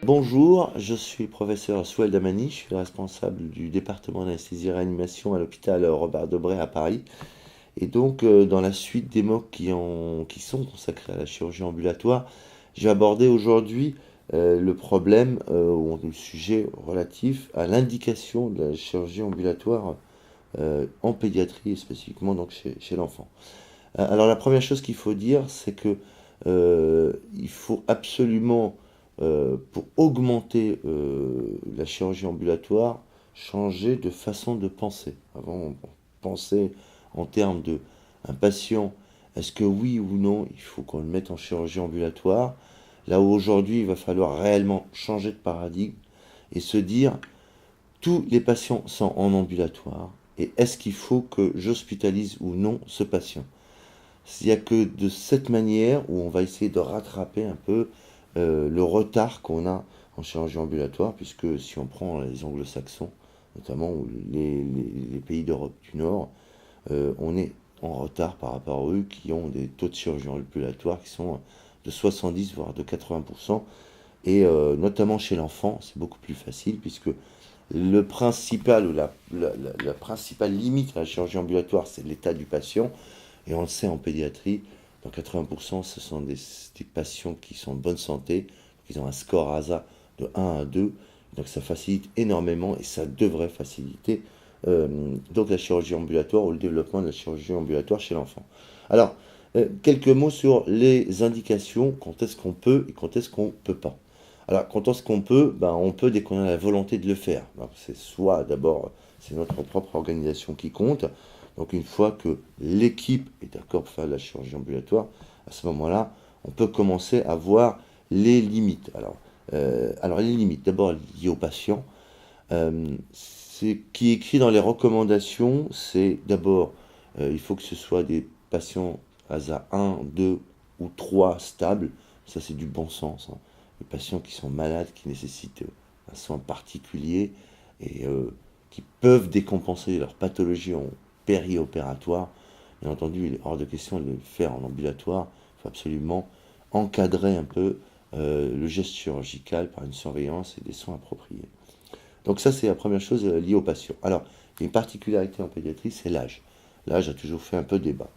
Bonjour, je suis le professeur Souheil Damani, je suis le responsable du département d'anesthésie et réanimation à l'hôpital Robert Debré à Paris. Et donc, dans la suite des MOOC qui sont consacrés à la chirurgie ambulatoire, je vais aborder aujourd'hui le problème ou le sujet relatif à l'indication de la chirurgie ambulatoire en pédiatrie et spécifiquement donc chez l'enfant. Alors la première chose qu'il faut dire, c'est que il faut absolument, pour augmenter la chirurgie ambulatoire, changer de façon de penser. Avant, on pensait en termes de un patient, est-ce que oui ou non, il faut qu'on le mette en chirurgie ambulatoire. Là où aujourd'hui, il va falloir réellement changer de paradigme et se dire, tous les patients sont en ambulatoire, et est-ce qu'il faut que j'hospitalise ou non ce patient? Il n'y a que de cette manière où on va essayer de rattraper un peu le retard qu'on a en chirurgie ambulatoire, puisque si on prend les anglo-saxons, notamment ou les pays d'Europe du Nord, on est en retard par rapport à eux qui ont des taux de chirurgie ambulatoire qui sont de 70 voire de 80%. Et notamment chez l'enfant, c'est beaucoup plus facile puisque le principal ou la principale limite à la chirurgie ambulatoire, c'est l'état du patient. Et on le sait en pédiatrie, dans 80%, ce sont des patients qui sont en bonne santé, qui ont un score ASA de 1 à 2. Donc ça facilite énormément et ça devrait faciliter donc la chirurgie ambulatoire ou le développement de la chirurgie ambulatoire chez l'enfant. Alors, quelques mots sur les indications, quand est-ce qu'on peut et quand est-ce qu'on ne peut pas. Alors, quand est-ce qu'on peut? Ben, on peut dès qu'on a la volonté de le faire. C'est soit d'abord, c'est notre propre organisation qui compte. Donc une fois que l'équipe est d'accord pour faire de la chirurgie ambulatoire, à ce moment-là, on peut commencer à voir les limites. Alors les limites, d'abord liées au patient. Ce qui est écrit dans les recommandations, c'est d'abord, il faut que ce soit des patients ASA 1, 2 ou 3 stables. Ça, c'est du bon sens, hein. Les patients qui sont malades, qui nécessitent un soin particulier et qui peuvent décompenser leur pathologie en périopératoire. Bien entendu, il est hors de question de le faire en ambulatoire. Il faut absolument encadrer un peu le geste chirurgical par une surveillance et des soins appropriés. Donc ça, c'est la première chose liée au patient. Alors, il y a une particularité en pédiatrie, c'est l'âge. L'âge a toujours fait un peu débat.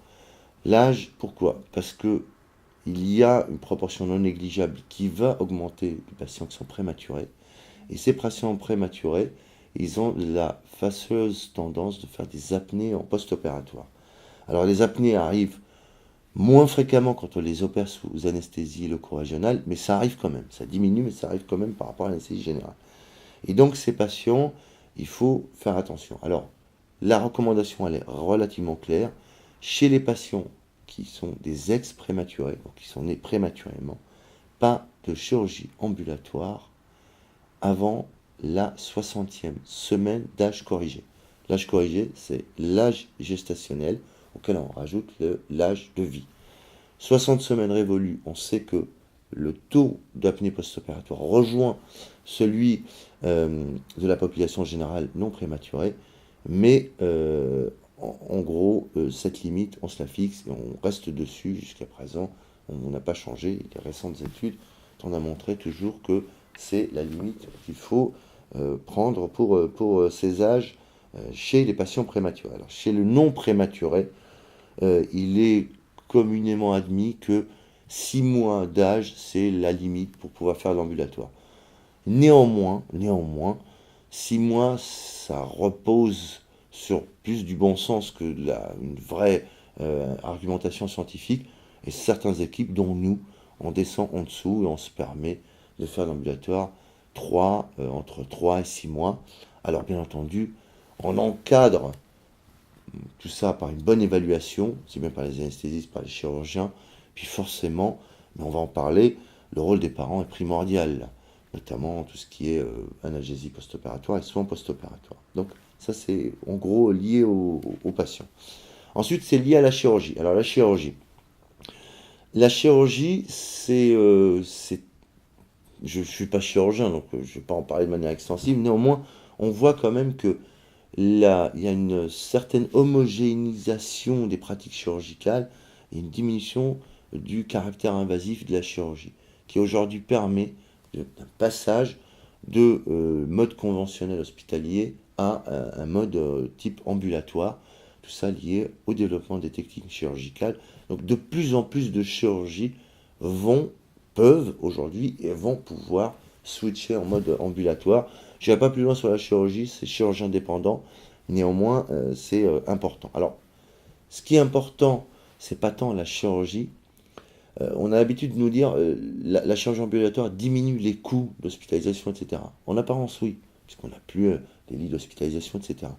L'âge, pourquoi? Parce que il y a une proportion non négligeable qui va augmenter de patients qui sont prématurés. Et ces patients prématurés, ils ont la fâcheuse tendance de faire des apnées en post-opératoire. Alors les apnées arrivent moins fréquemment quand on les opère sous anesthésie locale-régionale, mais ça arrive quand même. Ça diminue, mais ça arrive quand même par rapport à l'anesthésie générale. Et donc ces patients, il faut faire attention. Alors, la recommandation, elle est relativement claire. Chez les patients qui sont des ex-prématurés, donc qui sont nés prématurément, pas de chirurgie ambulatoire avant la 60e semaine d'âge corrigé. L'âge corrigé, c'est l'âge gestationnel auquel on rajoute l'âge de vie. 60 semaines révolues, on sait que le taux d'apnée post-opératoire rejoint celui de la population générale non prématurée, mais en gros, cette limite, on se la fixe et on reste dessus jusqu'à présent. On n'a pas changé. Les récentes études on a montré toujours que c'est la limite qu'il faut prendre pour ces âges chez les patients prématurés. Alors, chez le non prématuré, il est communément admis que 6 mois d'âge, c'est la limite pour pouvoir faire l'ambulatoire. Néanmoins, 6 mois, ça repose sur plus du bon sens que une vraie argumentation scientifique. Et certaines équipes, dont nous, on descend en dessous et on se permet de faire l'ambulatoire entre 3 et 6 mois. Alors bien entendu, on encadre tout ça par une bonne évaluation, c'est bien par les anesthésistes, par les chirurgiens, puis forcément, mais on va en parler, le rôle des parents est primordial, là, notamment tout ce qui est analgésie post-opératoire et soins post-opératoires. Donc ça c'est en gros lié au patient. Ensuite c'est lié à la chirurgie. Alors la chirurgie je ne suis pas chirurgien, donc je ne vais pas en parler de manière extensive, néanmoins on voit quand même que là, il y a une certaine homogénéisation des pratiques chirurgicales et une diminution du caractère invasif de la chirurgie, qui aujourd'hui permet un passage de mode conventionnel hospitalier à un mode type ambulatoire, tout ça lié au développement des techniques chirurgicales. Donc de plus en plus de chirurgies peuvent aujourd'hui et vont pouvoir switcher en mode ambulatoire. Je n'irai pas plus loin sur la chirurgie, c'est chirurgien dépendant, néanmoins c'est important. Alors, ce qui est important, c'est pas tant la chirurgie. On a l'habitude de nous dire la chirurgie ambulatoire diminue les coûts d'hospitalisation, etc. En apparence, oui, puisqu'on n'a plus les lits d'hospitalisation, etc.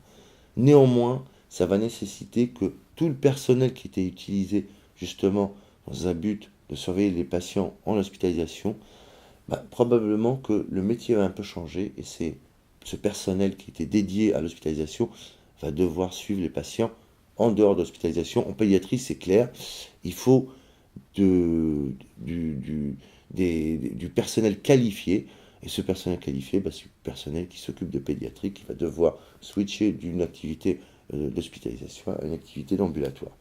Néanmoins, ça va nécessiter que tout le personnel qui était utilisé justement dans un but de surveiller les patients en hospitalisation, probablement que le métier va un peu changer et c'est ce personnel qui était dédié à l'hospitalisation va devoir suivre les patients en dehors d'hospitalisation. En pédiatrie, c'est clair, il faut du personnel qualifié. Et ce personnel qualifié, c'est le personnel qui s'occupe de pédiatrie, qui va devoir switcher d'une activité d'hospitalisation à une activité d'ambulatoire.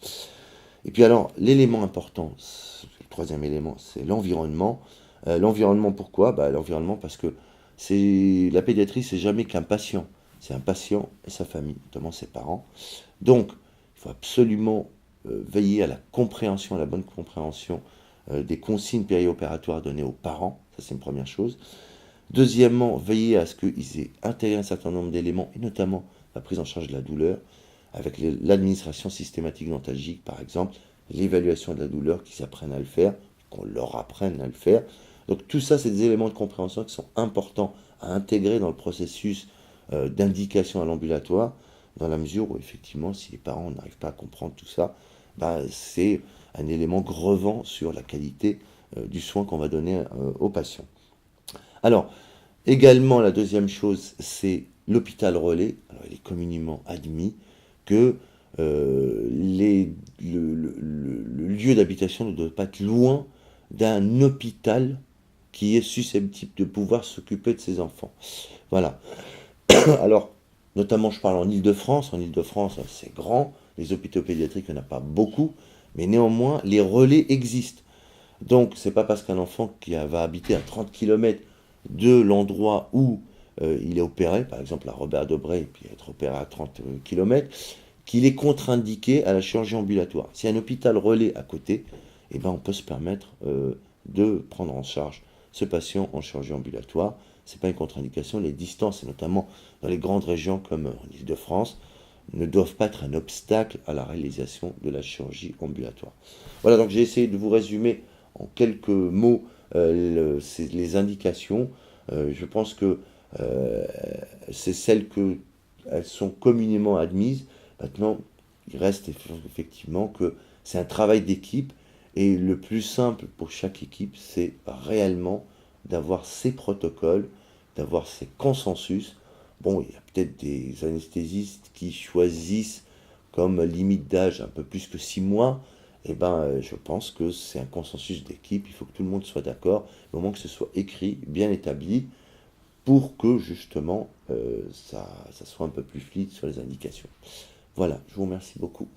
Et puis alors, l'élément important, le troisième élément, c'est l'environnement. L'environnement, pourquoi? L'environnement parce que la pédiatrie, c'est jamais qu'un patient. C'est un patient et sa famille, notamment ses parents. Donc, il faut absolument veiller à la compréhension, à la bonne compréhension des consignes périopératoires données aux parents. Ça, c'est une première chose. Deuxièmement, veiller à ce qu'ils aient intégré un certain nombre d'éléments, et notamment la prise en charge de la douleur, avec l'administration systématique dentalgique, par exemple, l'évaluation de la douleur, qu'ils apprennent à le faire, qu'on leur apprenne à le faire. Donc tout ça, c'est des éléments de compréhension qui sont importants à intégrer dans le processus d'indication à l'ambulatoire, dans la mesure où, effectivement, si les parents n'arrivent pas à comprendre tout ça, c'est un élément grevant sur la qualité du soin qu'on va donner aux patients. Alors, également, la deuxième chose, c'est l'hôpital relais. Alors, il est communément admis que le lieu d'habitation ne doit pas être loin d'un hôpital qui est susceptible de pouvoir s'occuper de ses enfants. Voilà. Alors, notamment, je parle en Île-de-France. En Île-de-France, c'est grand. Les hôpitaux pédiatriques, il n'y en a pas beaucoup. Mais néanmoins, les relais existent. Donc, c'est pas parce qu'un enfant qui va habiter à 30 km de l'endroit où il est opéré, par exemple à Robert Debré, et puis être opéré à 30 km, qu'il est contre-indiqué à la chirurgie ambulatoire. Si un hôpital relais à côté, on peut se permettre de prendre en charge ce patient en chirurgie ambulatoire. Ce n'est pas une contre-indication. Les distances, et notamment dans les grandes régions comme en Île-de-France, ne doivent pas être un obstacle à la réalisation de la chirurgie ambulatoire. Voilà, donc j'ai essayé de vous résumer en quelques mots les indications. Je pense que c'est celles elles sont communément admises. Maintenant, il reste effectivement que c'est un travail d'équipe et le plus simple pour chaque équipe, c'est réellement d'avoir ses protocoles, d'avoir ses consensus. Bon, il y a peut-être des anesthésistes qui choisissent comme limite d'âge un peu plus que 6 mois. Je pense que c'est un consensus d'équipe. Il faut que tout le monde soit d'accord, au moment que ce soit écrit, bien établi, pour que justement ça soit un peu plus fluide sur les indications. Voilà, je vous remercie beaucoup.